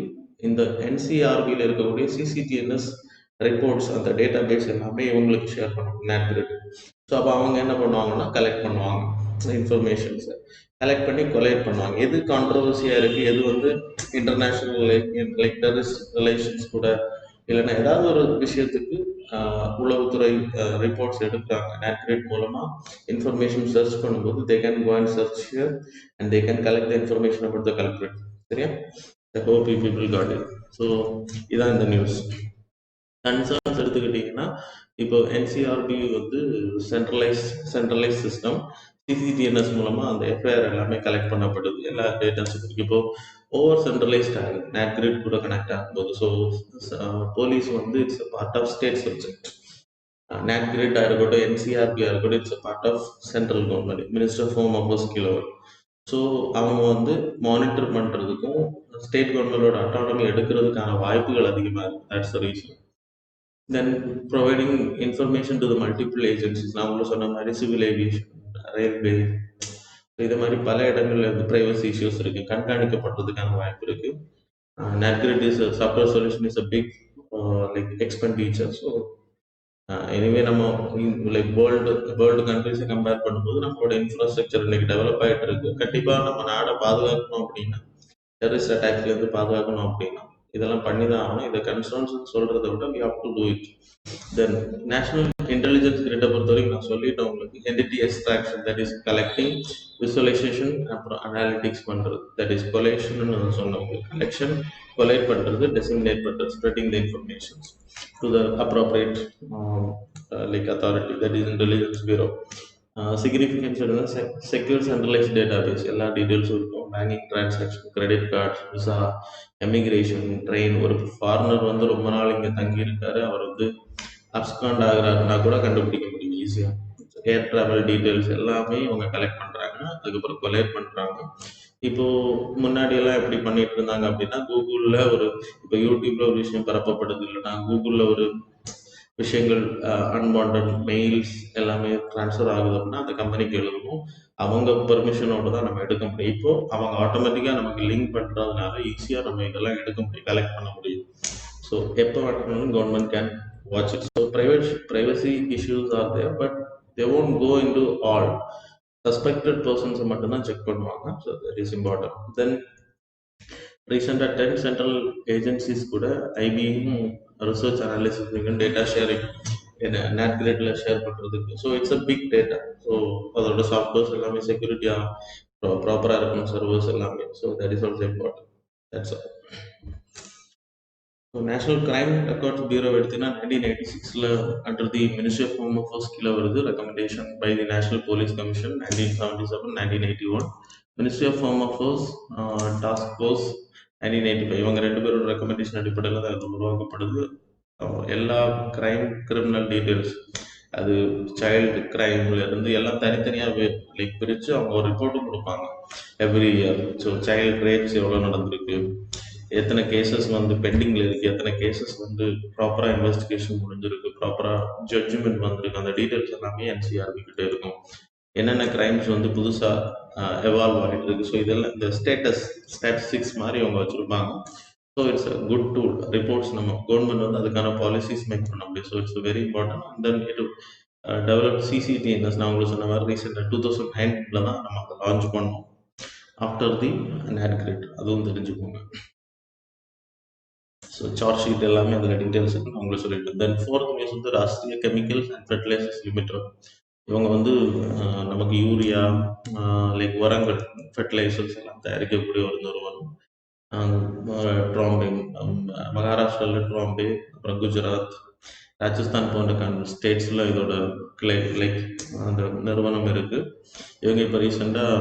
இந்த என்சிஆர்பியில் இருக்கக்கூடிய சிசிடிஎன்எஸ் ரிப்போர்ட்ஸ் அந்த டேட்டா பேஸ் எல்லாமே இவங்களுக்கு ஷேர் பண்ணுவாங்க நாட்கிரிட். ஸோ அப்போ அவங்க என்ன பண்ணுவாங்கன்னா கலெக்ட் பண்ணுவாங்க இன்ஃபர்மேஷன்ஸை கலெக்ட் பண்ணி கொலேட் பண்ணுவாங்க. எது கான்ட்ரவர்சியாக இருக்குது, எது வந்து இன்டர்நேஷ்னல் லைக் டெரரிஸ்ட் ரிலேஷன்ஸ் கூட இல்லைன்னா ஏதாவது ஒரு விஷயத்துக்கு உளவுத்துறை ரிப்போர்ட்ஸ் எடுக்கிறாங்க. நாட்கிரிட் மூலமாக இன்ஃபர்மேஷன் சர்ச் பண்ணும்போது they can go and search here and they can collect the information about the culprit. சரியா? I hope you people got it. So இதான் இந்த நியூஸ். கன்சர்ன்ஸ் எடுத்துக்கிட்டிங்கன்னா இப்போ என்சிஆர்பி வந்து சென்ட்ரலைஸ் சிஸ்டம். சிசிடிஎன்எஸ் மூலமாக அந்த எஃப்ஐஆர் எல்லாமே கலெக்ட் பண்ணப்படுது. எல்லா டேட்டாஸ் இருக்கு. இப்போ ஓவர் சென்ட்ரலைஸ்ட் ஆகுது நாட்கிரிட் கூட கனெக்ட் ஆகும்போது. ஸோ போலீஸ் வந்து it's a part of state subject. NATGRID இருக்கட்டும், என்சிஆர்பியாக இருக்கட்டும், it's a part of central government, minister of home affairs கீழே வரும். ஸோ அவங்க வந்து மானிட்டர் பண்ணுறதுக்கும் ஸ்டேட் கவர்மெண்டோட அட்டானமி எடுக்கிறதுக்கான வாய்ப்புகள் அதிகமாக இருக்குது. That's the reason. Then providing information to the multiple agencies. நான் உங்களுக்கு சொன்ன மாதிரி சிவில் ஏவியேஷன், ரயில்வே, இது மாதிரி பல இடங்கள்ல இருந்து ப்ரைவசி இஷ்யூஸ் இருக்கு, கண்காணிக்கப்படுறதுக்கான வாய்ப்பு இருக்கு. NATGRID is software solution is a big like expenditure. So anyway நம்ம லைக் வேர்ல்டு கண்ட்ரிஸை கம்பேர் பண்ணும்போது நம்மளோட இன்ஃப்ராஸ்ட்ரக்சர் இன்னைக்கு டெவலப் ஆகிட்டு இருக்கு. கண்டிப்பாக நம்ம நாடை பாதுகாக்கணும் அப்படின்னா, டெரரிஸ்ட் அட்டாக்ஸ்லேருந்து பாதுகாக்கணும் அப்படின்னா இதெல்லாம் பண்ணி தான் ஆகணும். இதை கன்சர்ன்ஸ் சொல்கிறத விட we have to do it. Then national intelligence கிரிட்டை பொறுத்த வரைக்கும் நான் சொல்லிட்டேன் உங்களுக்கு. Entity extraction, that is collecting, visualisation, அப்புறம் அனாலிட்டிக்ஸ் பண்ணுறது, தட் இஸ் கொலேஷன் சொன்னோம். கலெக்ஷன், கொலேட் பண்ணுறது, டெசிமினேட் பண்ணுறது, spreading the informations to the appropriate like authority, that is intelligence bureau. Significance என்னன்னா செக்யூர் சென்ட்ரலைஸ் டேட்டா பேஸ், எல்லா டீட்டெயில்ஸும் இருக்கும். Banking transaction, credit cards, visa, emigration, train. ஒரு foreigner வந்து ரொம்ப நாள் இங்கே தங்கி இருக்காரு, அவர் வந்து அப்ஸ்காண்ட் ஆகுறாருன்னா கூட கண்டுபிடிக்க முடியும் ஈஸியாக. ஏர் ட்ராவல் டீட்டெயில்ஸ் எல்லாமே இவங்க கலெக்ட் பண்ணுறாங்க, அதுக்கப்புறம் கொலேட் பண்ணுறாங்க. இப்போது முன்னாடியெல்லாம் எப்படி பண்ணிட்டு இருந்தாங்க அப்படின்னா, கூகுளில் ஒரு இப்போ யூடியூப்ல ஒரு விஷயம் பரப்பப்படுது, இல்லைன்னா கூகுளில் ஒரு விஷயங்கள் அன்வான்ட் மெயில்ஸ் எல்லாமே ட்ரான்ஸ்ஃபர் ஆகுது அப்படின்னா அந்த கம்பெனிக்கு எழுதணும். அவங்க பெர்மிஷனோட தான் நம்ம எடுக்க முடியும். இப்போ அவங்க ஆட்டோமேட்டிக்காக நமக்கு லிங்க் பண்ணுறதுனால ஈஸியாக நம்ம இதெல்லாம் எடுக்க முடியும், கலெக்ட் பண்ண முடியும். ஸோ எப்போ வேணும்னாலும் government can watch it. So privacy issues are there, but they won't go into all. Suspected பர்சன்ஸை மட்டும்தான் செக் பண்ணுவாங்க. So that is important. Then ரீசெண்டாக 10 சென்ட்ரல் ஏஜென்சிஸ் கூட ஐபியும் ரிசர்ச் அனாலிசிஸ் டேட்டா ஷேரிங் நாட்கிரிட்ல ஷேர் பண்ணுறதுக்கு. So it's a big data. So அதோட softwares எல்லாமே செக்யூரிட்டியாக ப்ராப்பராக இருக்கணும், சர்வர்ஸ் எல்லாமே. So that is also important. That's all. So national crime records bureau எடுத்தீங்கன்னா 1986 under the ministry of home affairs கீழே வருது. Recommendation by the national police commission 1977, 1981. Ministry of home affairs task force 1985. இவங்க ரெண்டு பேரோட recommendation அடிப்படையில் தான் அது உருவாக்கப்படுது. எல்லா கிரிமினல் டீட்டெயில்ஸ், அது சைல்டு கிரைம்ல இருந்து எல்லாம் தனித்தனியாக லைக் பிரித்து அவங்க ஒரு ரிப்போர்ட்டும் கொடுப்பாங்க every year. So child rapes எவ்வளோ நடந்திருக்கு, எத்தனை கேசஸ் வந்து பெண்டிங்கில் இருக்குது, எத்தனை கேசஸ் வந்து ப்ராப்பராக இன்வெஸ்டிகேஷன் முடிஞ்சிருக்கு, ப்ராப்பராக ஜட்ஜ்மெண்ட் வந்திருக்கு, அந்த டீட்டெயில்ஸ் எல்லாமே என்சிஆர்பி கிட்ட இருக்கும். என்னென்ன கிரைம்ஸ் வந்து புதுசாக எவால்வ் ஆகிட்டு இருக்கு. ஸோ இதெல்லாம் இந்த ஸ்டாட்டிஸ்டிக்ஸ் மாதிரி அவங்க வச்சுருப்பாங்க. So it's a good tool. Reports நம்ம கவர்மெண்ட் வந்து அதுக்கான பாலிசிஸ் மேக் பண்ண முடியும். So it's very important. And then it develop CCTNS. நான் உங்களுக்கு சொன்ன மாதிரி ரீசெண்டாக 2009 தான் நம்ம அதை லான்ச் பண்ணோம் ஆஃப்டர் தி நாட்கிரிட். அதுவும் தெரிஞ்சுக்கோங்க. ஸோ சார்ட் ஷீட் எல்லாமே அதில் டீட்டெயில்ஸ் இருக்குன்னு உங்களுக்கு சொல்லிட்டு. தென் ஃபோர்த் நியூஸ் வந்து Rashtriya chemicals and fertilizers limited. இவங்க வந்து நமக்கு யூரியா, லைக் உரங்கள், ஃபெர்டிலைசர்ஸ் எல்லாம் தயாரிக்கக்கூடிய ஒரு நிறுவனம். ட்ராம்பே, மகாராஷ்டிராவில் ட்ராம்பே, அப்புறம் குஜராத், ராஜஸ்தான் போன்ற ஸ்டேட்ஸில் இதோட கிளை லைக் அந்த நிறுவனம் இருக்குது. இவங்க இப்போ ரீசெண்டாக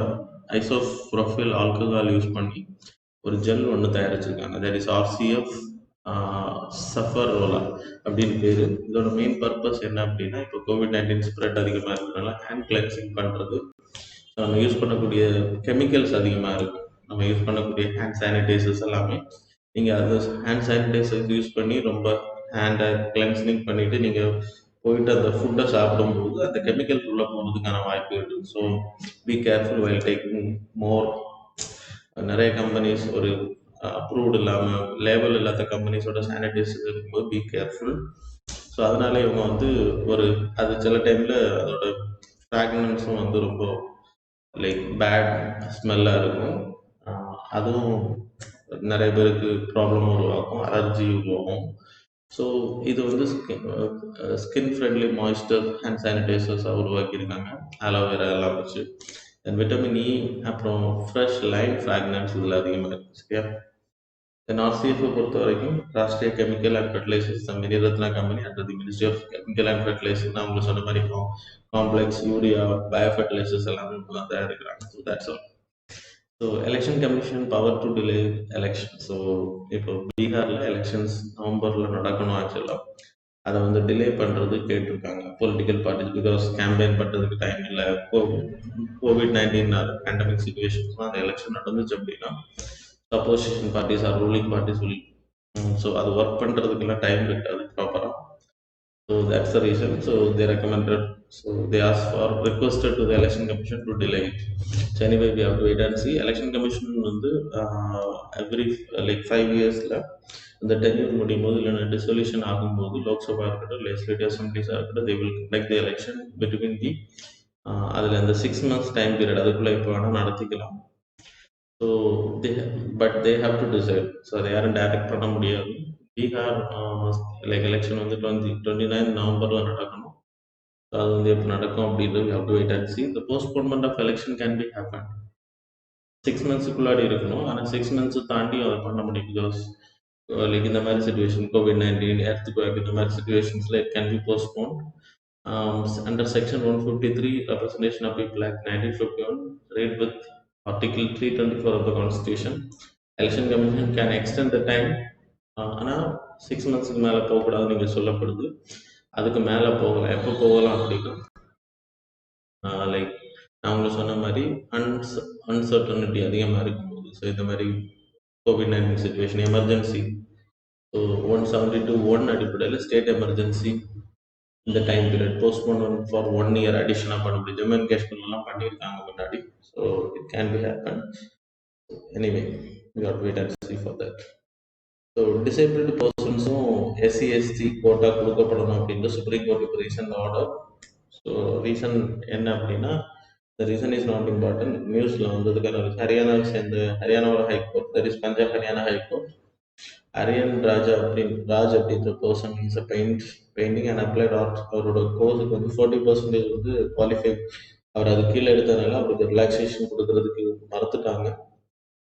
ஐசோப்ரோஃபில் ஆல்கஹால் யூஸ் பண்ணி ஒரு ஜெல் ஒன்று தயாரிச்சிருக்காங்க. தட் இஸ் ஆர்சிஎஃப் சஃபரோலா அப்படின்னு பேர். இதோட மெயின் பர்பஸ் என்ன அப்படின்னா, இப்போ கோவிட்-19 ஸ்ப்ரெட் அதிகமாக இருக்கிறதுனால ஹேண்ட் கிளென்சிங் பண்ணுறது. நம்ம யூஸ் பண்ணக்கூடிய கெமிக்கல்ஸ் அதிகமாக இருக்கும். நம்ம யூஸ் பண்ணக்கூடிய ஹேண்ட் சானிடைசர்ஸ் எல்லாமே நீங்கள் அது ஹேண்ட் சானிடைசர்ஸ் யூஸ் பண்ணி ரொம்ப ஹேண்டை கிளென்சிங் பண்ணிவிட்டு நீங்கள் போயிட்டு அந்த ஃபுட்டை சாப்பிடும்போது அந்த கெமிக்கல் உள்ளே போகிறதுக்கான வாய்ப்பு இருக்குது. So be careful while taking மோர். நிறைய கம்பெனிஸ் ஒரு அப்ரூவ்டு இல்லாமல் லேபிள் இல்லாத கம்பெனிஸோட சானிடைசர் இருக்கும்போது பி கேர்ஃபுல். ஸோ அதனால இவங்க வந்து ஒரு அது சில டைமில் அதோட ஃப்ராக்னன்ஸும் வந்து ரொம்ப லைக் பேட் ஸ்மெல்லாக இருக்கும். அதுவும் நிறைய பேருக்கு ப்ராப்ளம் உருவாக்கும், அலர்ஜி உருவாகும். ஸோ இது வந்து ஸ்கின் ஃப்ரெண்ட்லி மாய்ஸ்டர் ஹேண்ட் சானிடைசர்ஸாக உருவாக்கியிருக்காங்க, அலோவேரா எல்லாம் வச்சு. தென் விட்டமின் இ அப்புறம் ஃப்ரெஷ் லைம் ஃப்ராக்னன்ஸ் இதில் அதிகமாக இருக்குது. சரியா? தென் ஆர்சிஎஃப்பை பொறுத்த வரைக்கும் Rashtriya chemical and fertilizers Miniratna company under the ministry of chemical and fertilizers. நான் உங்களுக்கு சொன்ன மாதிரி காம்ப்ளெக்ஸ் யூரியா பயோ ஃபெர்டிலைசர்ஸ் எல்லாமே இப்போ தான் தயாரிக்கிறாங்க. So that's all. So election commission power to delay election. So இப்போ பீகாரில் எலெக்ஷன்ஸ் நவம்பரில் நடக்கணும். ஆக்சுவலாக அதை வந்து டிலே பண்ணுறது கேட்டிருக்காங்க பொலிட்டிக்கல் பார்ட்டிஸ். பிகாஸ் கேம்பெயின் பண்ணுறதுக்கு டைம் இல்லை. கோவிட்-19 பேண்டமிக் சுச்சுவேஷன்ஸ்லாம் அந்த எலெக்ஷன் நடந்துச்சு அப்படின்னா opposition parties R ruling parties will so அது ஒர்க் பண்ணுறதுக்கெல்லாம் டைம் இருக்காது ப்ராப்பராக. So that's the reason. So they recommended, so they asked for, requested to the election commission to delay it. So anyway, we have to wait and see. Election commission வந்து every like 5 yearsல இந்த tenure முடியும் போது இல்லைன்னா dissolution ஆகும்போது லோக்சபா இருக்கட்டும் legislative அசம்பிளிஸாக இருக்கட்டும் they will conduct the election between the அதில் இந்த 6 months டைம் பீரியட் அதுக்குள்ளே இப்போ வேணால் நடத்திக்கலாம். So but they have to decide. So அதை யாரும் டைரக்ட் பண்ண முடியாது. பீகார் லைக் எலெக்ஷன் வந்து 29 நவம்பரில் நடக்கணும். ஸோ அது வந்து எப்போ நடக்கும் அப்படின்றது how to wait and see. The postponement of election can be happen. 6 மந்த்ஸுக்குள்ளாடி இருக்கணும். ஆனால் 6 மந்த்ஸு தாண்டி அதை பண்ண முடியும். பிகாஸ் லைக் இந்த மாதிரி சுச்சுவேஷன் கோவிட்-19 எர்த்குவேக் இந்த மாதிரி சுச்சுவேஷன்ஸில் it can be postpone. Under section 153 representation of people act 1951 read with article 324 of the constitution, election commission can extend the time. ஆனால் 6 மந்த்ஸுக்கு மேலே போகக்கூடாது நீங்கள் சொல்லப்படுது. அதுக்கு மேலே போகலாம். எப்போ போகலாம் அப்படின்னா லைக் நான் உங்களுக்கு சொன்ன மாதிரி அன்சர்டனிட்டி அதிகமாக இருக்கும்போது. ஸோ இந்த மாதிரி கோவிட்-19 சுச்சுவேஷன் எமர்ஜென்சி. ஸோ 172(1) அடிப்படையில் ஸ்டேட் எமர்ஜென்சி இந்த time period postpone for 1 year அடிஷனாக பண்ண முடியும். ஜம்மு அண்ட் காஷ்மீர்லாம் பண்ணியிருக்காங்க முன்னாடி. So it can be happen. Anyway we have to wait and see for that. So disabled பர்சன்ஸும் எஸ்சி எஸ்டி கோட்டா கொடுக்கப்படணும் அப்படின்ற சுப்ரீம் கோர்ட் இப்போ ரீசன்ட் ஆர்டர். ஸோ ரீசன் என்ன அப்படின்னா the reason is not important. நியூஸில் வந்ததுக்கான ஹரியானாவை சேர்ந்த ஹரியானாவோட high court that is Punjab Haryana high court Aryan Raj அப்படின்ற person is a painting and applied art. அவரோட கோர்ஸுக்கு வந்து 40% வந்து குவாலிஃபை. அவர் அது கீழே எடுத்ததுனால அவருக்கு ரிலாக்ஸேஷன் கொடுக்கறதுக்கு மறுத்துட்டாங்க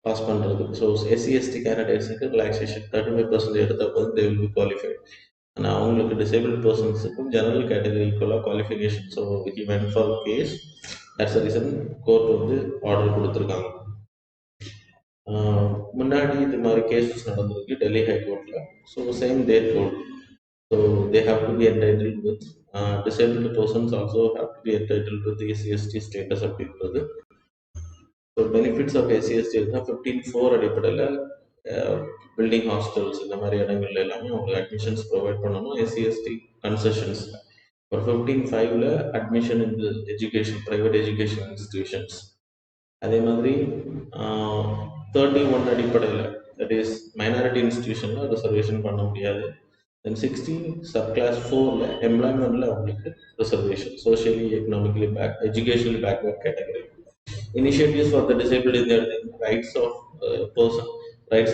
பாஸ் பண்ணுறது. ஸோ எஸ்சி எஸ்டி கேண்டிடேட்ஸுக்கு ரிலாக்ஸேஷன் 35% எடுத்தால் போதும் தே வில் பி குவாலிஃபைட். ஆனால் அவங்களுக்கு டிசேபிள் பர்சன்ஸுக்கும் ஜெனரல் கேட்டகரி ஈக்குவலாக qualification. So he went for case. That's the reason court வந்து ஆர்டர் கொடுத்துருக்காங்க. முன்னாடி இது மாதிரி கேசஸ் நடந்திருக்கு டெல்லி ஹைகோர்ட்டில். So same they told. So they have to be entitled with disabled persons also have to be entitled with SC ST status அப்படின்றது. So benefits of SC ST இருந்தால் 15(4) அடிப்படையில் பில்டிங் ஹாஸ்டல்ஸ் இந்த மாதிரி இடங்கள்ல எல்லாமே அவங்களுக்கு அட்மிஷன்ஸ் ப்ரொவைட் பண்ணணும். SC ST concessions ஒரு 15(5)ல admission in education private education institutions. அதே மாதிரி 31 அடிப்படையில் தட் இஸ் மைனாரிட்டி இன்ஸ்டிடியூஷனில் ரிசர்வேஷன் பண்ண முடியாது. தென் 60 சப் கிளாஸ் 4ல எம்ப்ளாய்மெண்ட்டில் அவங்களுக்கு reservation. Socially economically educationally backward category. Initiatives for the disabled in their rights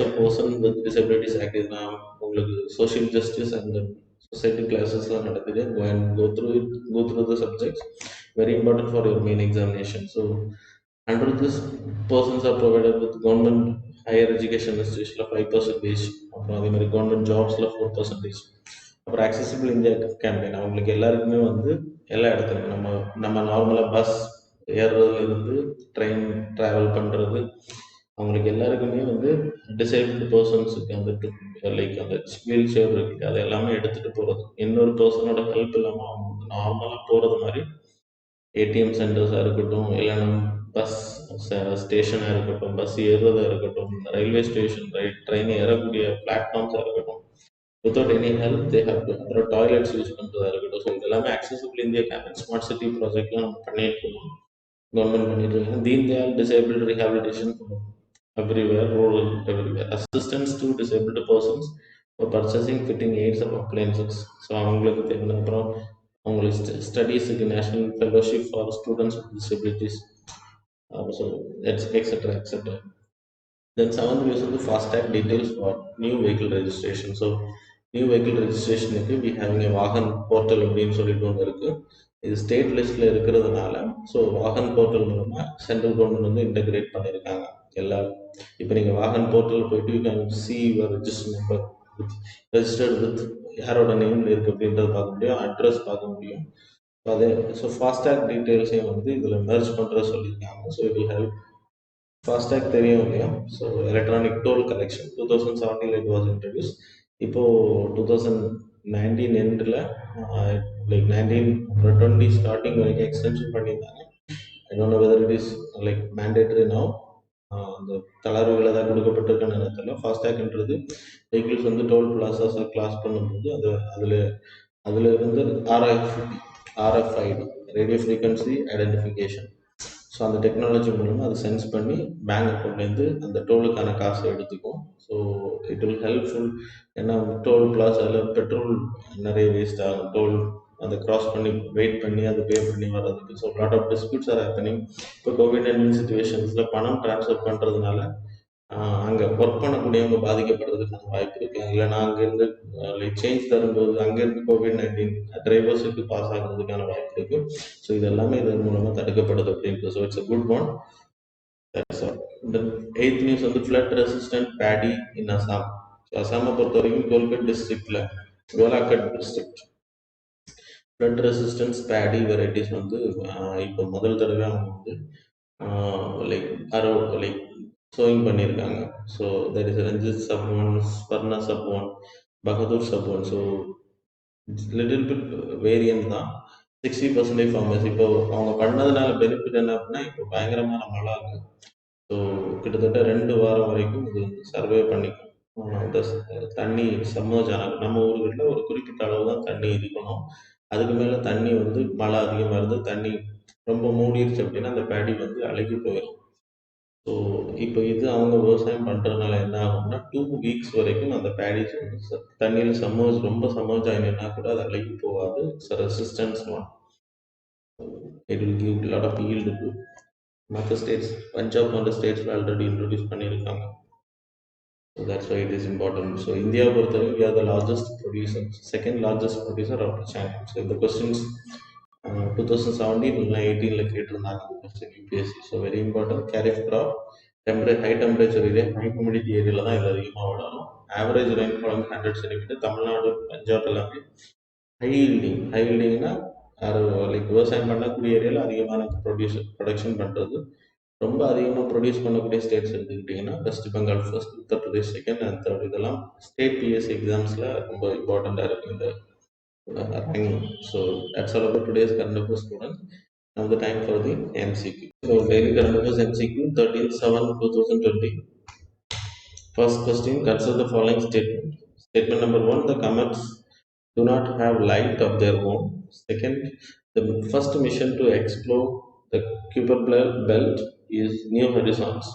of person with disabilities act is now உங்களுக்கு social justice and the society classes-லாம் நடக்குது. go through the subjects, very important for your main examination. So under this persons are provided with government higher education institution 5%, அப்புறம் அதே மாதிரி government ஜாப்ஸில் 4%. அப்புறம் accessible India campaign அவங்களுக்கு எல்லாருக்குமே வந்து எல்லா இடத்துலையும் நம்ம நம்ம நார்மலாக பஸ் ஏறுறதுலேருந்து ட்ரெயின் ட்ராவல் பண்ணுறது அவங்களுக்கு எல்லாருக்குமே வந்து டிசேபிள்டு பர்சன்ஸுக்கு வந்துட்டு லைக் அந்த வீல் சேர் இருக்கு அது எல்லாமே எடுத்துகிட்டு போகிறது இன்னொரு பர்சனோட ஹெல்ப் இல்லாமல் அவங்க வந்து நார்மலாக போகிறது மாதிரி ஏடிஎம் சென்டர்ஸாக இருக்கட்டும் இல்லைன்னா பஸ் ஸ்டேஷனாக இருக்கட்டும் பஸ் ஏறுறதா இருக்கட்டும் ரயில்வே ஸ்டேஷன் ட்ரெயின் ஏறக்கூடிய பிளாட்ஃபார்ம்ஸாக இருக்கட்டும் without any help they have to அப்புறம் டாய்லெட்ஸ் யூஸ் பண்ணுறதா இருக்கட்டும் ஸோ இது எல்லாமே accessible India campaign smart city ப்ராஜெக்ட்லாம் நம்ம பண்ணிட்டு இருக்கோம் கவர்மெண்ட் பண்ணிட்டு இருக்காங்க Deen Dayal disable rehabilitation everywhere rural everywhere assistance to disabled persons for purchasing fitting aids and appliances so அவங்களுக்கு தேவையான அப்புறம் அவங்களுக்கு ஸ்டடீஸுக்கு national fellowship for students with disabilities so etcetera etcetera then seventh news வந்து FASTag details for new vehicle registration so new vehicle ரெஜிஸ்ட்ரேஷனுக்கு we having a Vahan portal அப்படின்னு சொல்லிட்டு ஒன்று இருக்குது இது ஸ்டேட் லிஸ்ட்டில் இருக்கிறதுனால ஸோ வாகன் போர்ட்டல் மூலமாக சென்ட்ரல் கவர்மெண்ட் வந்து இன்டகிரேட் பண்ணியிருக்காங்க எல்லா இப்போ நீங்கள் வாகன் போர்ட்டலில் போயிட்டு you can see your register number with registered with யாரோட நேம் இருக்குது அப்படின்றத பார்க்க முடியும் அட்ரஸ் பார்க்க முடியும் அதே ஸோ ஃபாஸ்டாக் டீட்டெயில்ஸையும் வந்து இதில் மெர்ஜ் பண்ணுற சொல்லியிருக்காங்க so it will help FASTag தெரியும் இல்லையா so electronic toll collection 2017 it was introduce இப்போது 2019 எண்டில் லைக் 1920 ஸ்டார்டிங் வரைக்கும் எக்ஸ்டென்ஷன் பண்ணியிருந்தாங்க I don't know whether it is like mandatory now அந்த தளர்வுகள் ஏதாவது கொடுக்கப்பட்டிருக்க நேரத்தில் ஃபாஸ்டாக்ன்றது வெஹிக்கிள்ஸ் வந்து டோல் பிளாசாஸை கிளாஸ் பண்ணும்போது அதில் இருந்து RFID radio frequency identification so அந்த டெக்னாலஜி மூலமாக அதை சென்ஸ் பண்ணி பேங்க் அக்கௌண்ட்லேருந்து அந்த டோலுக்கான காசை எடுத்துக்கும் ஸோ இட் வில் ஹெல்ப்ஃபுல் ஏன்னா டோல் பிளாஸாவில் பெட்ரோல் நிறைய வேஸ்ட் ஆகும் டோல் அதை கிராஸ் பண்ணி வெயிட் பண்ணி அதை பே பண்ணி வர்றதுக்கு so lot of disputes are happening இப்போ கோவிட்-19 சுச்சுவேஷன்ஸில் பணம் ட்ரான்ஸ்ஃபர் பண்ணுறதுனால அங்கே ஒர்க் பண்ணக்கூடியவங்க பாதிக்கப்படுறதுக்கான வாய்ப்பு இருக்குது இல்லைன்னா அங்கேருந்து லைக் சேஞ்ச் தரும்போது அங்கேருந்து கோவிட்-19 டிரைவர்ஸுக்கு பாஸ் ஆகிறதுக்கான வாய்ப்பு இருக்குது ஸோ இது எல்லாமே இதன் மூலமாக தடுக்கப்படுது அப்படின்ட்டு so it's a good one that's all then eighth news வந்து flood resistant paddy in Assam so அசாமை பொறுத்த வரைக்கும் கோல்கட் டிஸ்ட்ரிக்டில் Golaghat district flood resistance paddy varieties வந்து இப்போ முதல் தடவை அவங்க வந்து லைக் லைக் sowing பண்ணியிருக்காங்க so there is Ranjit sub one Swarna sub one Bahadur sub one so little bit variant தான் 60% ஃபார்மர்ஸ் இப்போ அவங்க பண்ணதுனால பெனிஃபிட் என்ன அப்படின்னா இப்போ பயங்கரமான மழை ஆகுது ஸோ கிட்டத்தட்ட 2 வாரம் வரைக்கும் இது வந்து சர்வே பண்ணிக்கும் அந்த தண்ணி சம்மர்ஜ் ஆனால் நம்ம ஊர்களில் ஒரு குறிப்பிட்ட அளவு தான் தண்ணி இருக்கணும் அதுக்கு மேலே தண்ணி வந்து மழை அதிகமாக இருந்து தண்ணி ரொம்ப மூடிடுச்சு அப்படின்னா அந்த பேடி வந்து அழுகி போயிடும் ஸோ இப்போ இது அவங்க விவசாயம் பண்ணுறதுனால என்ன ஆகும்னா 2 வீக்ஸ் வரைக்கும் அந்த பேடிஸ் வந்து தண்ணியில் சம்மர்ஜ் ரொம்ப சம்மர்ஜ் ஆகினா கூட அது அழுகி போகாது it's resistance one it will give lot of yield to மற்ற ஸ்டேட்ஸ் பஞ்சாப் போன்ற ஸ்டேட்ஸில் ஆல்ரெடி இன்ட்ரடியூஸ் பண்ணியிருக்காங்க so that's why it is important so இந்தியாவை பொறுத்தவரைக்கும் we are the largest producer second largest producer after China so இந்த questions 2017 இல்லைனா 18ல் கேட்டிருந்தாங்க question UPSC so very important kharif crop high temperature area high humidity ஏரியாவில் தான் இது அதிகமாக விடணும் average rainfall 100 centimetre Tamil Nadu Punjab எல்லாமே ஹை ஹீல்டிங்னா லைக் விவசாயம் பண்ணக்கூடிய ஏரியாவில் அதிகமான ப்ரொடக்ஷன் பண்ணுறது ரொம்ப அதிகமாக ப்ரொடியூஸ் பண்ணக்கூடிய ஸ்டேட்ஸ் எடுத்துக்கிட்டிங்கன்னா west Bengal first Uttar Pradesh second and third இதெல்லாம் ஸ்டேட் பிஎஸ்சி எக்ஸாம்ஸில் ரொம்ப இம்பார்ட்டண்ட்டாக இருக்குது இந்த ranking. So that's all about today's current affairs students. Now the time for the MCQ. So daily current affairs MCQ 13/7/2020. First question, consider the following statement. Statement number 1, the comets do not have light of their own. Second, the first mission to explore the Kuiper belt is New Horizons.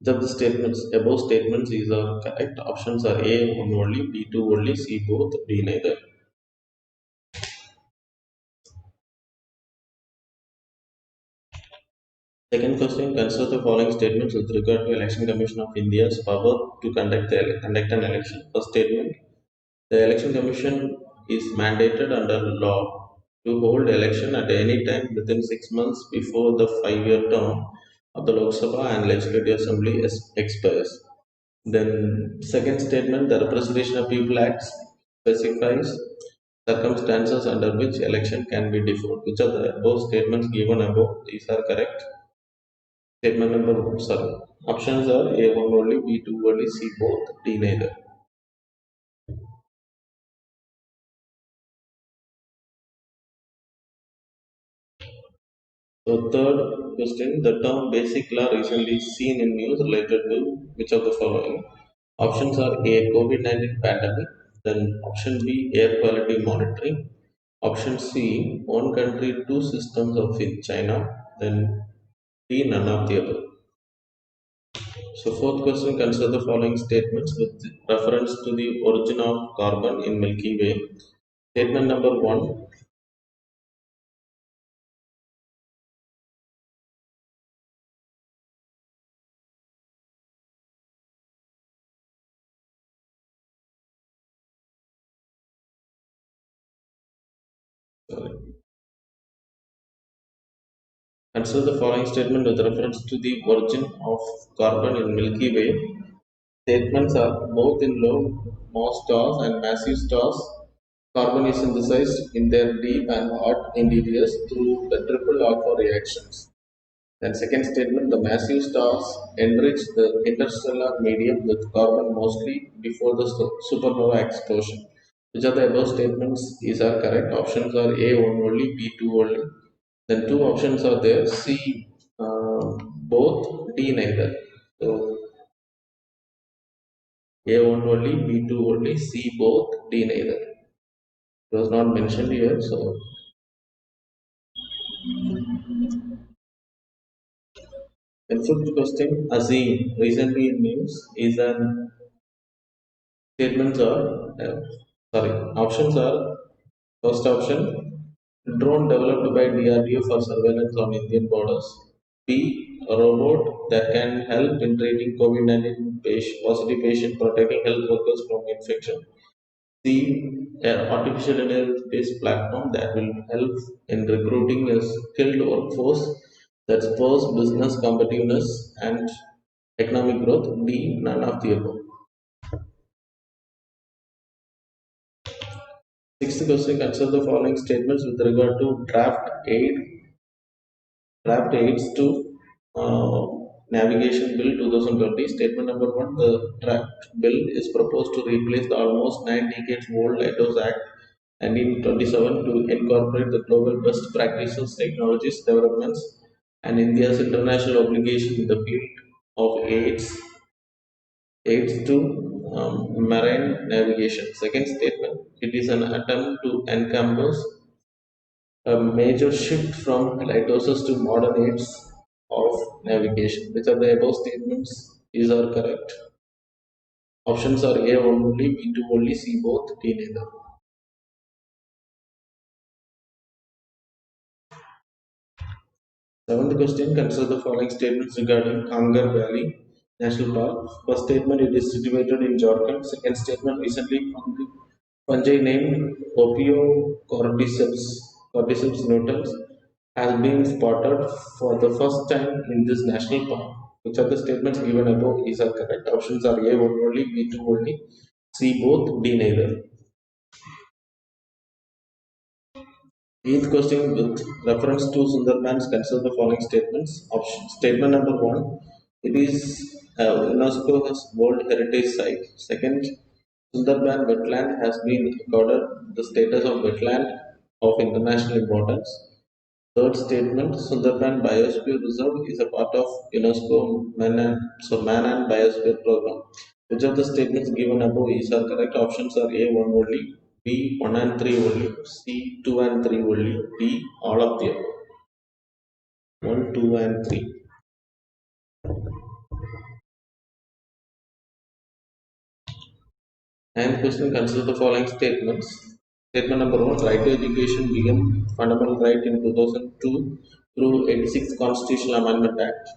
The statements above statements is are correct. Options are A one only, B two only, C both, D neither. Second question, consider the following statements with regard to Election Commission of India's power to conduct an election. First statement, the Election Commission is mandated under law to hold election at any time within 6 months before the 5-year term of the Lok Sabha and Legislative Assembly expires. Then second statement, the Representation of People Act specifies circumstances under which election can be deferred. Which of the above statements given above these are correct? Statement number one, sorry. Options are A1 only, B2 only, C both, D neither. So third question, the term basic law recently seen in news related to which of the following? Options are A, COVID-19 pandemic, then option B, air quality monitoring, option C, one country, two systems of in China, then D, none of the above. So fourth question, consider the following statements with reference to the origin of carbon in Milky Way. Statement number one, sorry. Consider the following statement with reference to the origin of carbon in Milky Way. Statements are both in low mass stars and massive stars. Carbon is synthesized in their deep and hot interiors through the triple alpha reactions. Then second statement, the massive stars enrich the interstellar medium with carbon mostly before the supernova explosion. Which of the above statements is are correct? Options are A1 only, B2 only. Then two options are there, C both, D neither. So A1 only, B2 only, C both, D neither. It was not mentioned here, so the fifth question, Azim, recently in news, is an statements are sorry, options are first option, drone developed by DRDO for surveillance on Indian borders. B, a robot that can help in treating COVID-19 positive patient, protecting health workers from infection. C, an artificial intelligence-based platform that will help in recruiting a skilled workforce that spurs business competitiveness and economic growth. D, none of the above. Sixth question, consider the following statements with regard to draft aids to uh, navigation bill 2020. Statement number one, the draft bill is proposed to replace the almost 9 decades old Lighthouse Act 1927 to incorporate the global best practices, technologies, developments, and India's international obligation in the field of aids to marine navigation. Second statement, it is an attempt to encompass a major shift from lighthouses to modern aids of navigation. Which of the above statements is are correct? Options are A only, B2 only, C both, D neither. Seventh question, consider the following statements regarding Kangar Valley National Park. First statement, it is situated in Jharkhand. Second statement, recently fungi named Cordyceps nutans has been spotted for the first time in this national park. Which of the statements given above is are correct? Options are A1 only, B2 only, C both, D neither. Eighth question with reference to Sundarbans, consider the following statements. Statement number one, it is UNESCO's World Heritage Site. Second, Sundarban wetland has been accorded the status of wetland of international importance. Third statement, Sundarban Biosphere Reserve is a part of UNESCO Man and Biosphere Program. Which of the statements given above is are correct? Options are A1 only, B 1 and 3 only, C 2 and 3 only, D all of the above. 1, 2 and 3. And question, consider the following statements. Statement number one, right to education became fundamental right in 2002 through 86th Constitutional Amendment Act.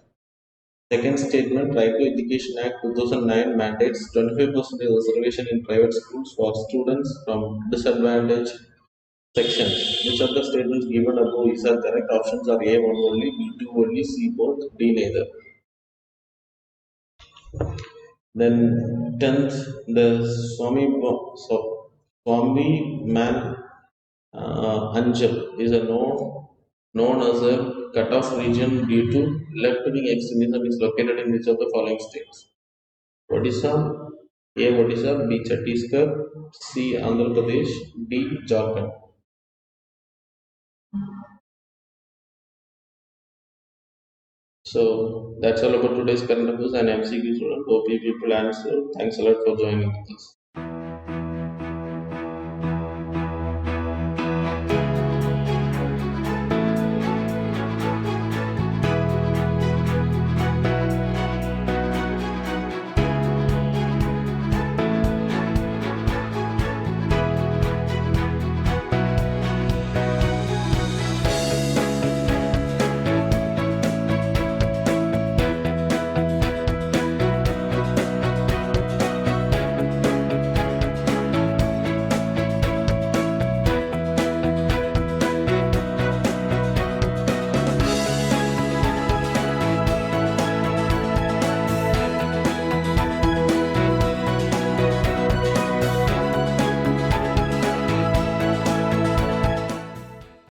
Second statement, Right to Education Act 2009 mandates 25% reservation in private schools for students from disadvantaged sections. Which of the statements given above is are correct? Options are A1 only, B2 only, C both, D neither. Then tenth, the Swami man Anjal is a known as a cut-off region due to left-wing extremism is located in which of the following states? Odisha, A. Odisha, B. Chhattisgarh, C. Andhra Pradesh, D. Jharkhand. So that's all about today's current affairs and MCQ student. Hope you people answer. Thanks a lot for joining us.